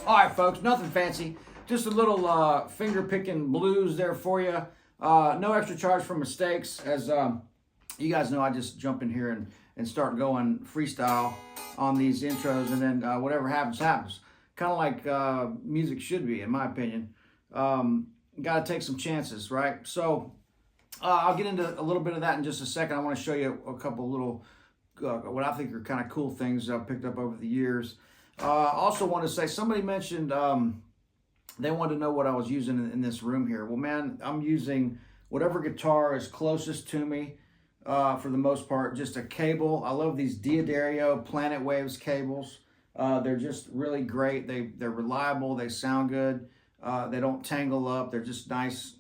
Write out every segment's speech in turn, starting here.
All right, folks, nothing fancy. Just a little finger picking blues there for you. No extra charge for mistakes. As you guys know, I just jump in here and start going freestyle on these intros, and then whatever happens, happens. Kind of like music should be, in my opinion. Got to take some chances, right? So I'll get into a little bit of that in just a second. I want to show you a couple little, what I think are kind of cool things I've picked up over the years. Also want to say, somebody mentioned they wanted to know what I was using in this room here. Well, man, I'm using whatever guitar is closest to me for the most part. Just a cable. I love these D'Addario Planet Waves cables. They're just really great. They're reliable. They sound good. They don't tangle up. They're just nice,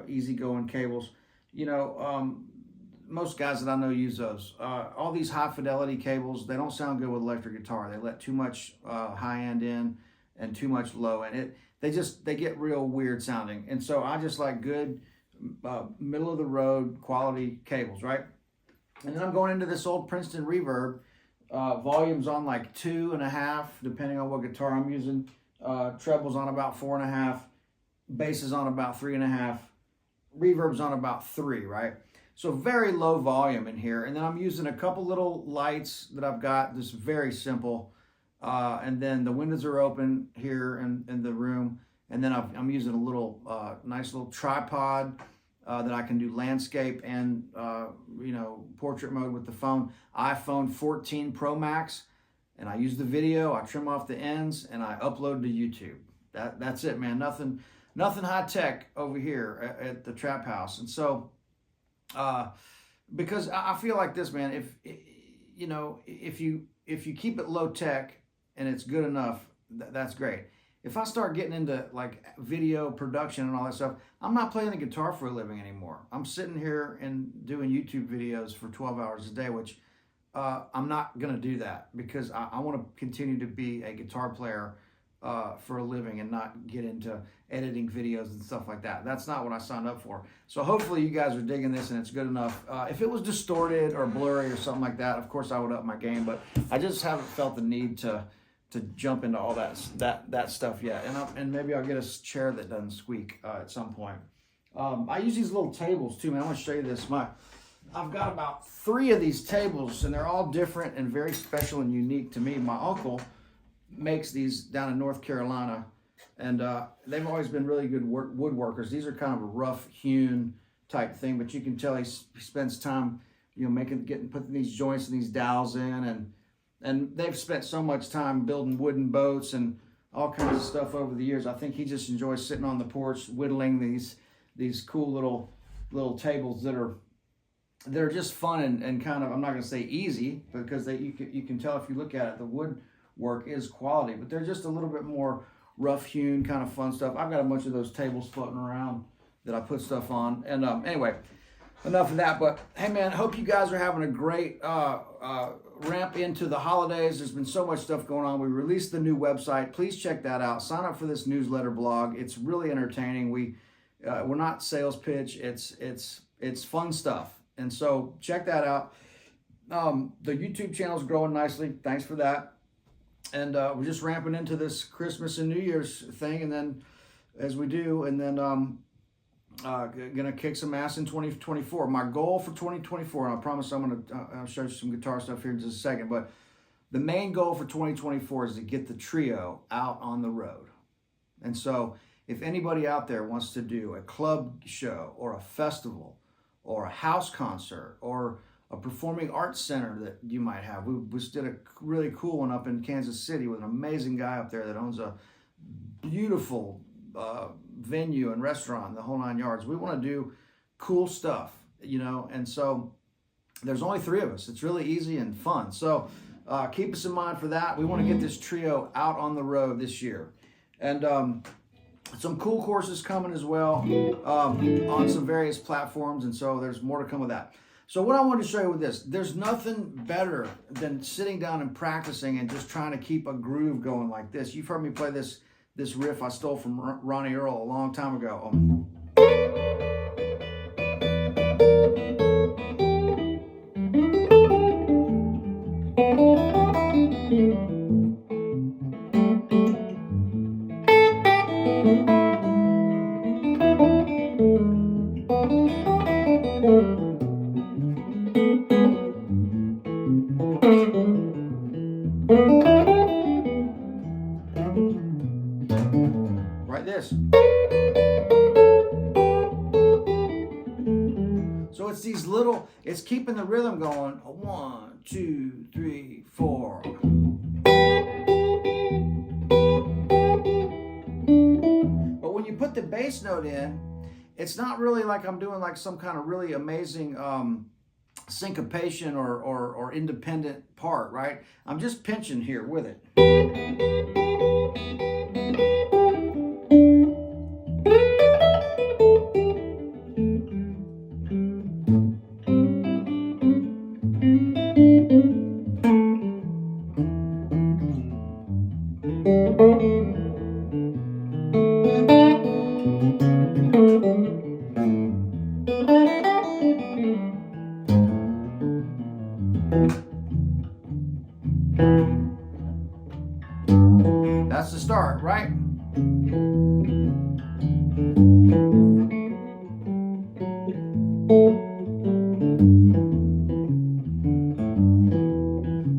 easygoing cables. You know, most guys that I know use those. All these high fidelity cables, they don't sound good with electric guitar. They let too much high end in and too much low end. They get real weird sounding. And so I just like good middle of the road quality cables, right? And then I'm going into this old Princeton Reverb. Volume's on like 2.5, depending on what guitar I'm using. Treble's on about 4.5. Bass is on about 3.5. Reverb's on about 3, right? So very low volume in here. And then I'm using a couple little lights that I've got, just very simple. And then the windows are open here in the room. And then I'm using a little nice little tripod that I can do landscape and portrait mode with the phone. iPhone 14 Pro Max. And I use the video, I trim off the ends, and I upload to YouTube. That's it, man. Nothing high tech over here at the Trap House. And so, because I feel like this, man, if you keep it low tech and it's good enough, that's great. If I start getting into like video production and all that stuff, I'm not playing the guitar for a living anymore. I'm sitting here and doing YouTube videos for 12 hours a day, which I'm not going to do that because I want to continue to be a guitar player for a living and not get into editing videos and stuff like that. That's not what I signed up for. So hopefully you guys are digging this and it's good enough. If it was distorted or blurry or something like that, of course I would up my game, but I just haven't felt the need to jump into all that stuff yet. And maybe I'll get a chair that doesn't squeak at some point. I use these little tables too, man. I want to show you this. I've got about 3 of these tables, and they're all different and very special and unique to me. My uncle makes these down in North Carolina, and they've always been really good woodworkers. These are kind of a rough hewn type thing, but you can tell he spends time, you know, putting these joints and these dowels in, and they've spent so much time building wooden boats and all kinds of stuff over the years. I think he just enjoys sitting on the porch whittling these cool little tables that are just fun and kind of, I'm not going to say easy, because you can tell if you look at it, the woodwork is quality, but they're just a little bit more rough hewn, kind of fun stuff. I've got a bunch of those tables floating around that I put stuff on. And anyway, enough of that. But hey, man, hope you guys are having a great ramp into the holidays. There's been so much stuff going on. We released the new website. Please check that out. Sign up for this newsletter blog. It's really entertaining. We're not sales pitch. It's fun stuff. And so check that out. The YouTube channel is growing nicely. Thanks for that. And we're just ramping into this Christmas and New Year's thing, and then as we do, and then gonna kick some ass in 2024. My goal for 2024, and I promise I'm gonna show you some guitar stuff here in just a second, but the main goal for 2024 is to get the trio out on the road. And so if anybody out there wants to do a club show or a festival or a house concert or a performing arts center that you might have. We just did a really cool one up in Kansas City with an amazing guy up there that owns a beautiful venue and restaurant, the whole 9 yards. We want to do cool stuff, you know, and so there's only 3 of us. It's really easy and fun. So keep us in mind for that. We want to get this trio out on the road this year. And some cool courses coming as well on some various platforms, and so there's more to come with that. So what I wanted to show you with this, there's nothing better than sitting down and practicing and just trying to keep a groove going like this. You've heard me play this riff I stole from Ronnie Earl a long time ago. Right, this. So it's these little, it's keeping the rhythm going. 1, 2, 3, 4. But when you put the bass note in, it's not really like I'm doing like some kind of really amazing syncopation or independent part, right? I'm just pinching here with it. That's the start, right?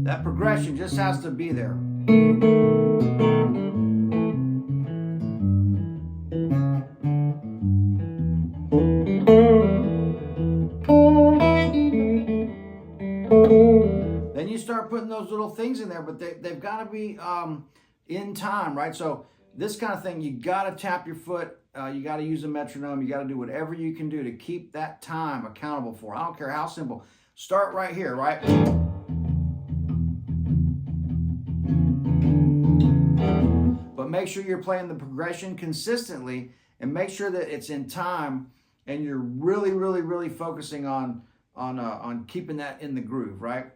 That progression just has to be there. Then you start putting those little things in there, but they've got to be in time, right? So this kind of thing, you got to tap your foot, you got to use a metronome, you got to do whatever you can do to keep that time accountable for. I don't care how simple. Start right here, right? But make sure you're playing the progression consistently and make sure that it's in time and you're really, really, really focusing on keeping that in the groove, right?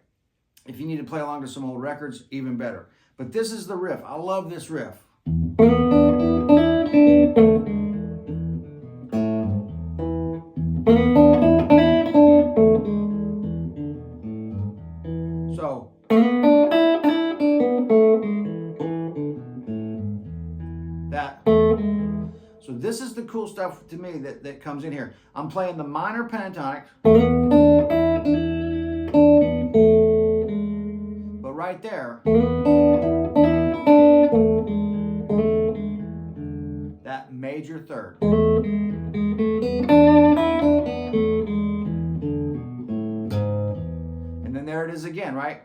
If you need to play along to some old records, even better. But this is the riff. I love this riff. So that. So this is the cool stuff to me that comes in here. I'm playing the minor pentatonic. But right there, that major third. again, right?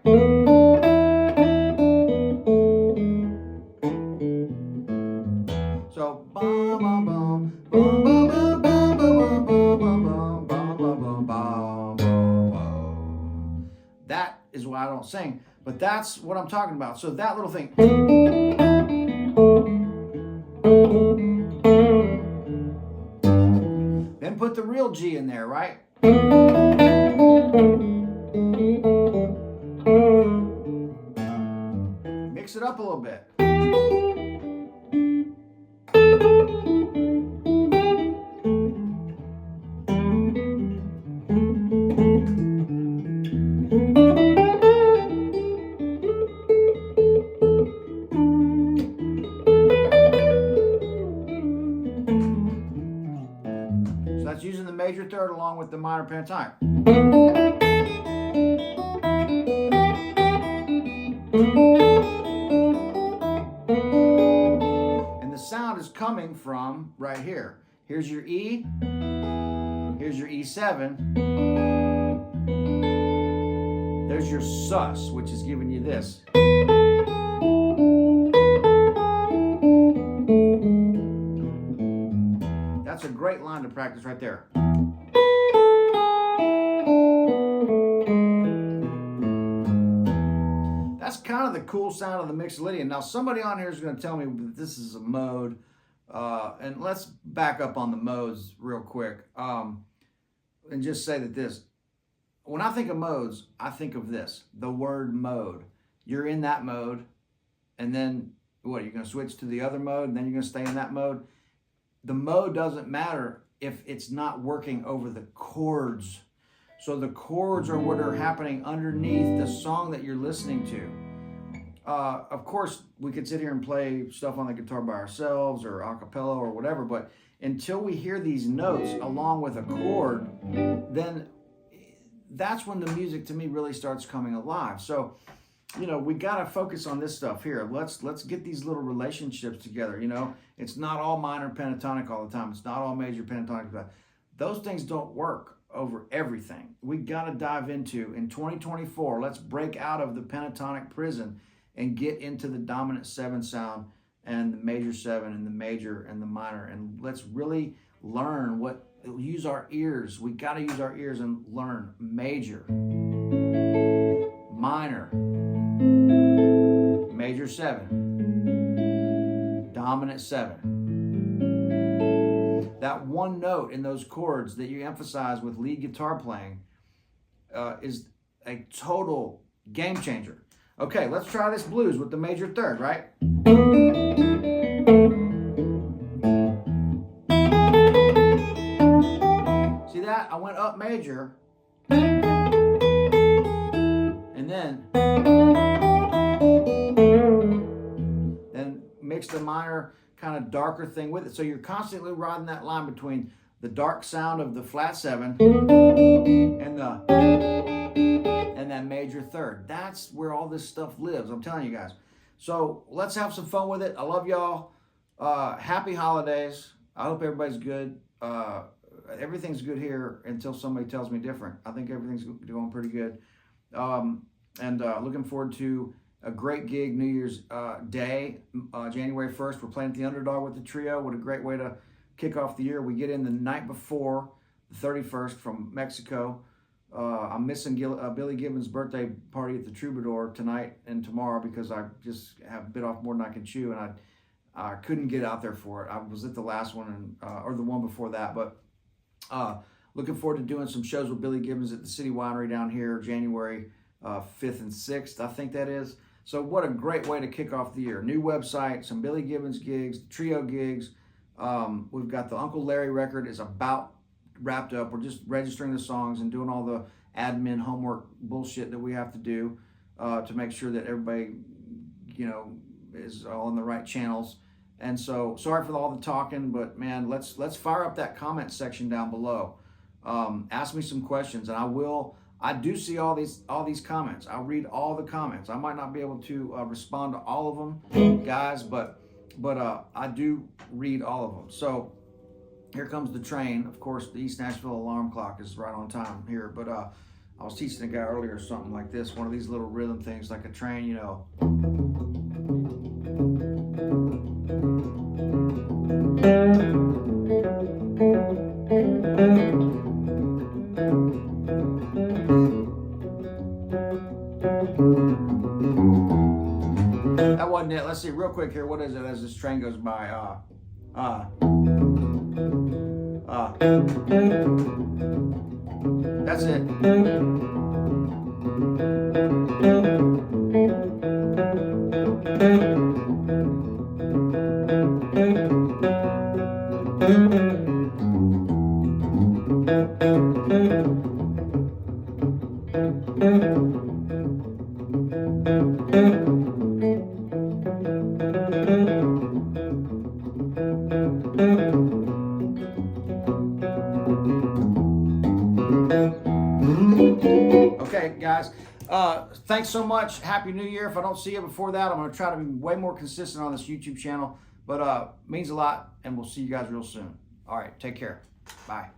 So, bum, bum, bum, bum, bum, bum, bum, bum, bum, bum, bum, bum, bum, bum. That is why I don't sing, but that's what I'm talking about. So that little thing. Then put the real G in there, right? Mix it up a little bit. So that's using the major third along with the minor pentatonic. And the sound is coming from right here. Here's your E. Here's your E7. There's your sus, which is giving you this. That's a great line to practice right there. That's kind of the cool sound of the Mixolydian. Now, somebody on here is going to tell me that this is a mode. And let's back up on the modes real quick. And just say that this, when I think of modes, I think of this, the word mode. You're in that mode, and then what, you're going to switch to the other mode, and then you're going to stay in that mode? The mode doesn't matter if it's not working over the chords. So the chords are what are happening underneath the song that you're listening to. Of course, we could sit here and play stuff on the guitar by ourselves or a cappella or whatever, but until we hear these notes along with a chord, then that's when the music to me really starts coming alive. So, you know, we got to focus on this stuff here. Let's get these little relationships together. You know, it's not all minor pentatonic all the time. It's not all major pentatonic. Those things don't work over everything. We got to dive into, in 2024, let's break out of the pentatonic prison and get into the dominant 7 sound and the major 7 and the major and the minor, and let's really learn use our ears. We got to use our ears and learn major, minor, major 7, dominant 7. That one note in those chords that you emphasize with lead guitar playing is a total game changer. Okay, let's try this blues with the major third, right? See that? I went up major, and then mixed the minor kind of darker thing with it. So you're constantly riding that line between the dark sound of the flat 7 and that major third. That's where all this stuff lives, I'm telling you guys. So let's have some fun with it. I love y'all. Happy holidays. I hope everybody's good. Everything's good here until somebody tells me different. I think everything's going pretty good. Looking forward to a great gig New Year's Day, January 1st. We're playing at the Underdog with the trio. What a great way to kick off the year. We get in the night before, the 31st, from Mexico. I'm missing Billy Gibbons' birthday party at the Troubadour tonight and tomorrow because I just have bit off more than I can chew, and I couldn't get out there for it. I was at the last one, or the one before that, but looking forward to doing some shows with Billy Gibbons at the City Winery down here, January 5th and 6th, I think that is. So what a great way to kick off the year. New website, some Billy Gibbons gigs, trio gigs. We've got the Uncle Larry record is about wrapped up. We're just registering the songs and doing all the admin homework bullshit that we have to do to make sure that everybody, you know, is all in the right channels. And so, sorry for all the talking, but man, let's fire up that comment section down below. Ask me some questions, and I do see all these comments. I read all the comments. I might not be able to respond to all of them, guys, but I do read all of them. So here comes the train. Of course, the East Nashville alarm clock is right on time here. But I was teaching a guy earlier something like this, one of these little rhythm things like a train, you know. That wasn't it. Let's see real quick here. What is it as this train goes by? That's it. Okay, guys. Thanks so much. Happy New Year. If I don't see you before that, I'm going to try to be way more consistent on this YouTube channel. But means a lot, and we'll see you guys real soon. All right, take care. Bye.